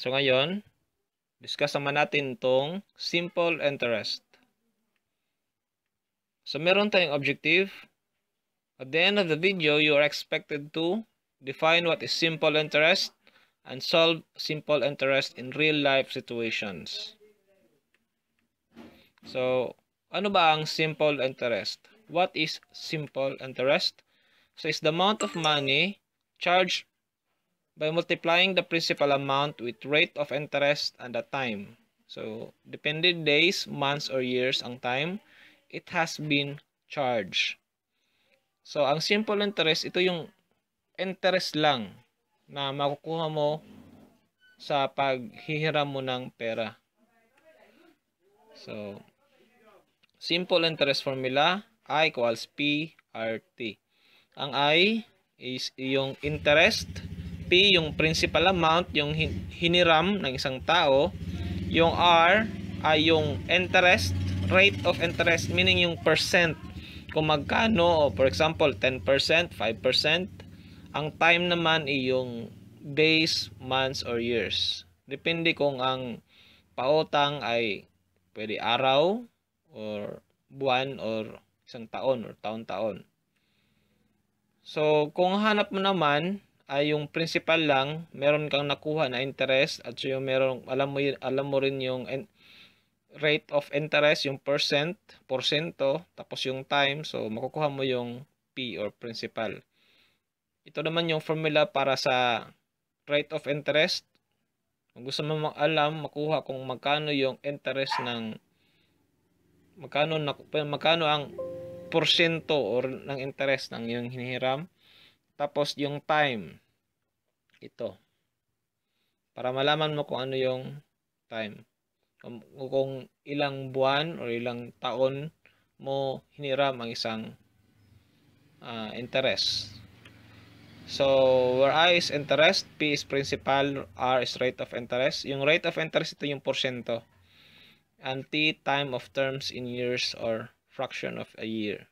So ngayon, discuss naman natin itong simple interest. So meron tayong objective. At the end of the video, you are expected to define what is simple interest and solve simple interest in real life situations. So, ano ba ang simple interest? What is simple interest? So, it's the amount of money charged by multiplying the principal amount with rate of interest and the time. So, depending days, months, or years ang time, it has been charged. So, ang simple interest, ito yung interest lang na makukuha mo sa paghihiram mo ng pera. So, simple interest formula, I equals PRT. Ang I is yung interest, P yung principal amount, yung hiniram ng isang tao, yung R ay yung interest, rate of interest, meaning yung percent. Kung magkano, for example, 10%, 5%, ang time naman ay yung days, months, or years. Depende kung ang pautang ay pwede araw, or buwan, or isang taon, or taon-taon. So, kung hanap mo naman ay yung principal lang, meron kang nakuha na interest at yung meron alam mo rin yung rate of interest, yung porsyento, tapos yung time, so makukuha mo yung P or principal. Ito naman yung formula para sa rate of interest. Kung gusto mo makuha kung magkano yung interest ng magkano ang porsyento or ng interest ng yung hinihiram. Tapos yung time. Ito. Para malaman mo kung ano yung time. Kung ilang buwan o ilang taon mo hiniram ang isang interest. So, where I is interest, P is principal, R is rate of interest. Yung rate of interest, ito yung porsyento. And T, time of terms in years or fraction of a year.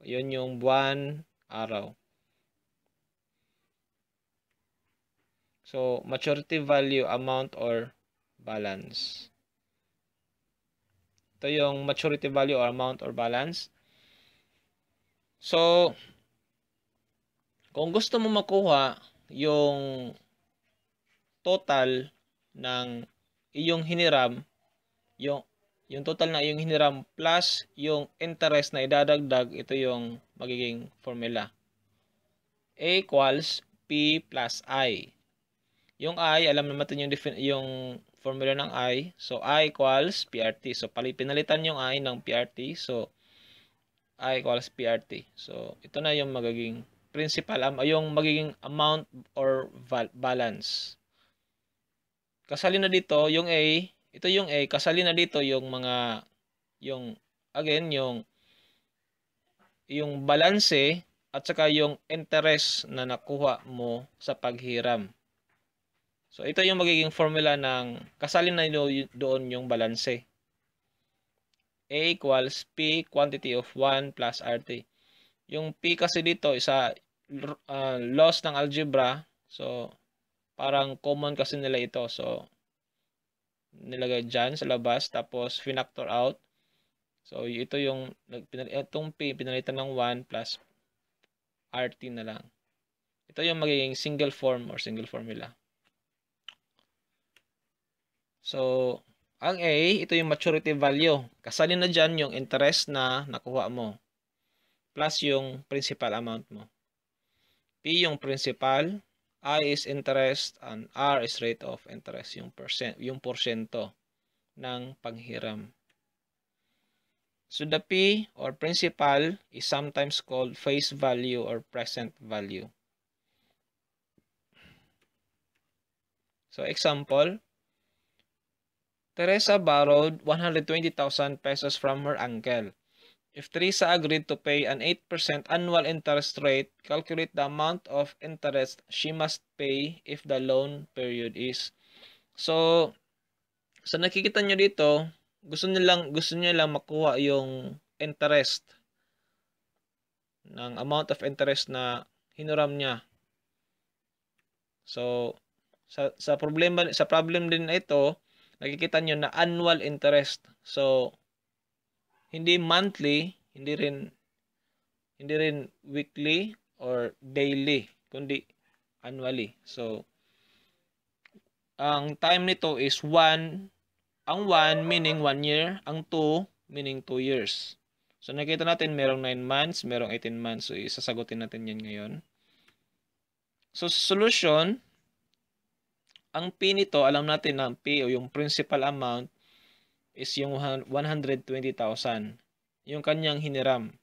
Yun yung buwan, araw. So, maturity value, amount, or balance. Ito yung maturity value or amount or balance. So, kung gusto mo makuha yung total ng iyong hiniram, yung total na iyong hiniram plus yung interest na idadagdag, ito yung magiging formula. A equals P plus I. Yung I, alam naman natin yung formula ng I. So, I equals PRT. So, pinalitan yung I ng PRT. So, I equals PRT. So, ito na yung magiging principal, yung magiging amount or balance. Kasali na dito yung A. Ito yung A. Kasali na dito yung mga, again, yung balanse at saka yung interest na nakuha mo sa paghiram. So, ito yung magiging formula ng kasali na doon yung balanse. A equals P quantity of 1 plus RT. Yung P kasi dito isa laws ng algebra. So, parang common kasi nila ito. So, nilagay dyan sa labas. Tapos, finactor out. So, ito yung itong P pinalitan ng 1 plus RT na lang. Ito yung magiging single form or single formula. So, ang A, ito yung maturity value. Kasali na dyan yung interest na nakuha mo. Plus yung principal amount mo. P yung principal, I is interest, and R is rate of interest, yung porsyento ng panghiram. So, the P or principal is sometimes called face value or present value. So, example, Teresa borrowed 120,000 pesos from her uncle. If Teresa agreed to pay an 8% annual interest rate, calculate the amount of interest she must pay if the loan period is. So nakikita nyo dito, gusto niyo lang makuha yung interest ng amount of interest na hinuram niya. So Sa problem din na ito, nakikita nyo na annual interest. So, hindi monthly, hindi rin weekly or daily, kundi annually. So, ang time nito is 1. Ang 1 meaning 1 year, ang 2 meaning 2 years. So, nakita natin merong 9 months, merong 18 months. So, isasagutin natin yan ngayon. So, solution, ang P nito, alam natin na ang P o yung principal amount is yung 120,000. Yung kanyang hiniram.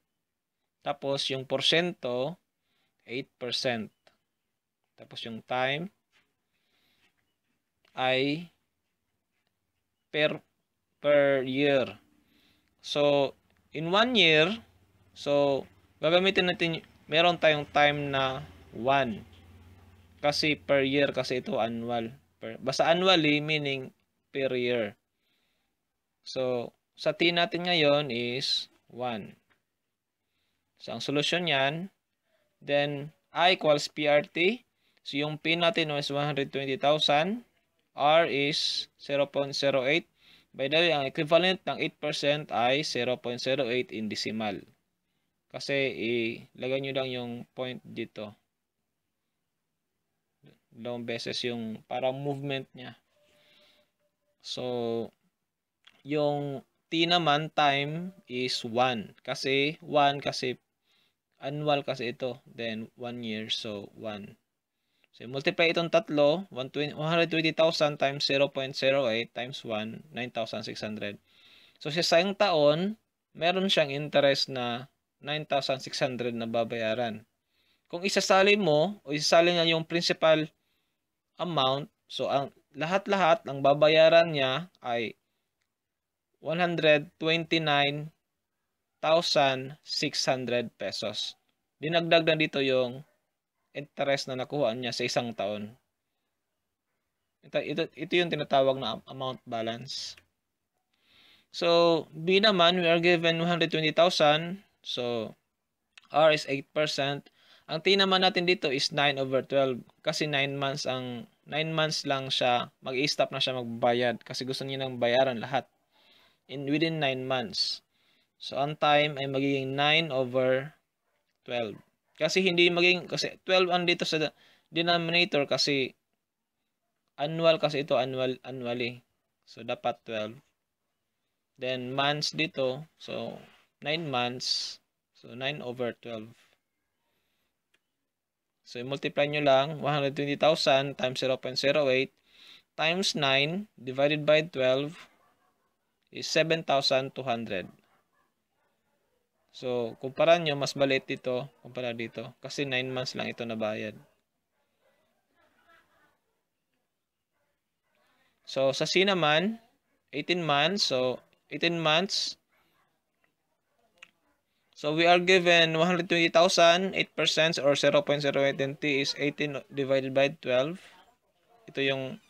Tapos, yung porsyento, 8%. Tapos, yung time ay per year. So, in 1 year, so, gagamitin natin, meron tayong time na 1. Kasi per year, kasi ito annual. Basta annually, meaning per year. So, sa T natin ngayon is 1. So, ang solusyon yan, then I equals PRT. So, yung P natin is 120,000. R is 0.08. By the way, ang equivalent ng 8% ay 0.08 in decimal. Kasi ilagay nyo lang yung point dito. Dalawang beses yung parang movement niya. So, yung T naman time is 1. Kasi 1 kasi annual kasi ito. Then 1 year. So, 1. So, multiply itong tatlo, 120,000 times 0.08 times 1, 9,600. So, sa isang taon, meron siyang interest na 9,600 na babayaran. Kung isasali mo, o isasali niya yung principal amount, so, ang lahat-lahat, ang babayaran niya ay 129,600 pesos. Dinagdag na dito yung interest na nakuha niya sa isang taon. Ito yung tinatawag na amount balance. So, B naman, we are given 120,000. So, R is 8%. Ang T naman natin dito is 9/12. Kasi 9 months lang siya, mag-i-stop na siya magbayad. Kasi gusto niya nang bayaran lahat within 9 months. So, ang time ay magiging 9/12. Kasi kasi 12 ang dito sa denominator kasi annual kasi ito, annually. So, dapat 12. Then, months dito. So, 9 months. So, 9/12. So, multiply nyo lang. 120,000 times 0.08 times 9 divided by 12 is 7,200. So, kumpara nyo, mas maliit dito kumpara dito. Kasi 9 months lang ito nabayad. So, sa C naman, 18 months. So, 18 months. So, we are given 120,000, 8% or 0.08, and T is 18 divided by 12. Ito yung,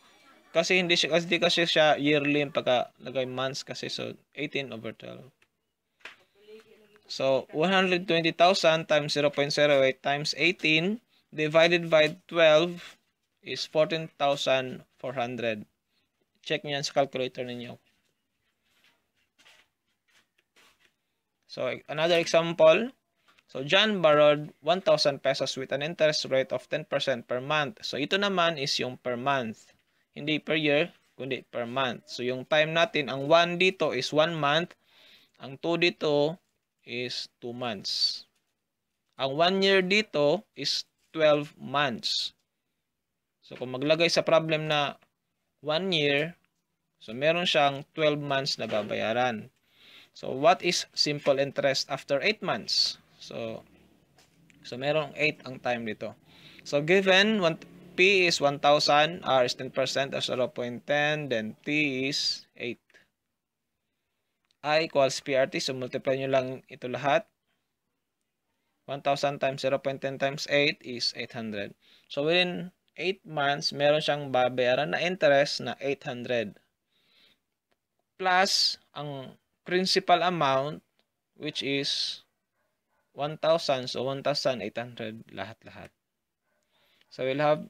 kasi hindi kasi siya yearly yung pagkalagay months kasi, so 18/12. So, 120,000 times 0.08 times 18 divided by 12 is 14,400. Check nyo yan sa calculator ninyo. So, another example. So, John borrowed 1,000 pesos with an interest rate of 10% per month. So, ito naman is yung per month. Hindi per year, kundi per month. So, yung time natin, ang 1 dito is 1 month. Ang 2 dito is 2 months. Ang 1 year dito is 12 months. So, kung maglagay sa problem na 1 year, so meron siyang 12 months na babayaran. So, what is simple interest after 8 months? So merong 8 ang time dito. So, given P is 1,000, R is 10% of 0.10, then T is 8. I equals PRT. So, multiply nyo lang ito lahat. 1,000 times 0.10 times 8 is 800. So, within 8 months, meron siyang babayaran na interest na 800. Plus, ang principal amount, which is 1,000. So, 1,800 lahat-lahat. So, we'll have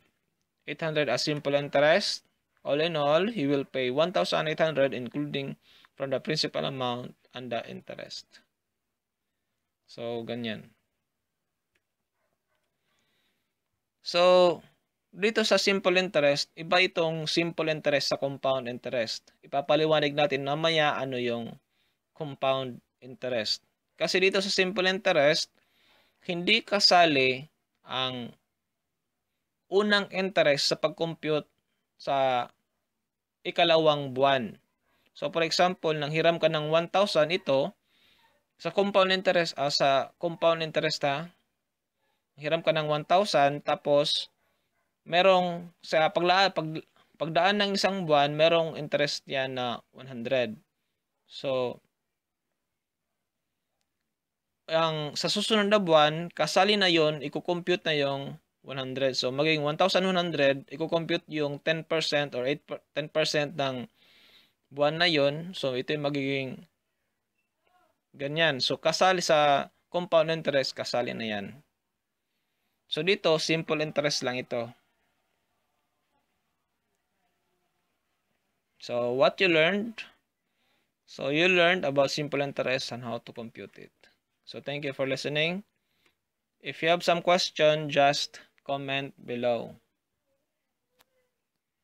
800 as simple interest. All in all, he will pay 1,800 including from the principal amount and the interest. So, ganyan. So, dito sa simple interest, iba itong simple interest sa compound interest. Ipapaliwanag natin mamaya ano yung compound interest. Kasi dito sa simple interest, hindi kasali ang unang interest sa pag-compute sa ikalawang buwan. So, for example, nang hiram ka ng 1,000, ito, sa compound interest, hiram ka ng 1,000, tapos, merong, sa pagdaan ng isang buwan, merong interest yan na 100. So, sa susunod na buwan, kasali na yon, i-compute na yung 100. So, magiging 1,100, i-compute yung 10% or 10% ng buwan na yon. So, ito yung magiging ganyan. So, kasali sa compound interest, kasali na yan. So, dito, simple interest lang ito. So, what you learned? So, you learned about simple interest and how to compute it. So, thank you for listening. If you have some question, just comment below.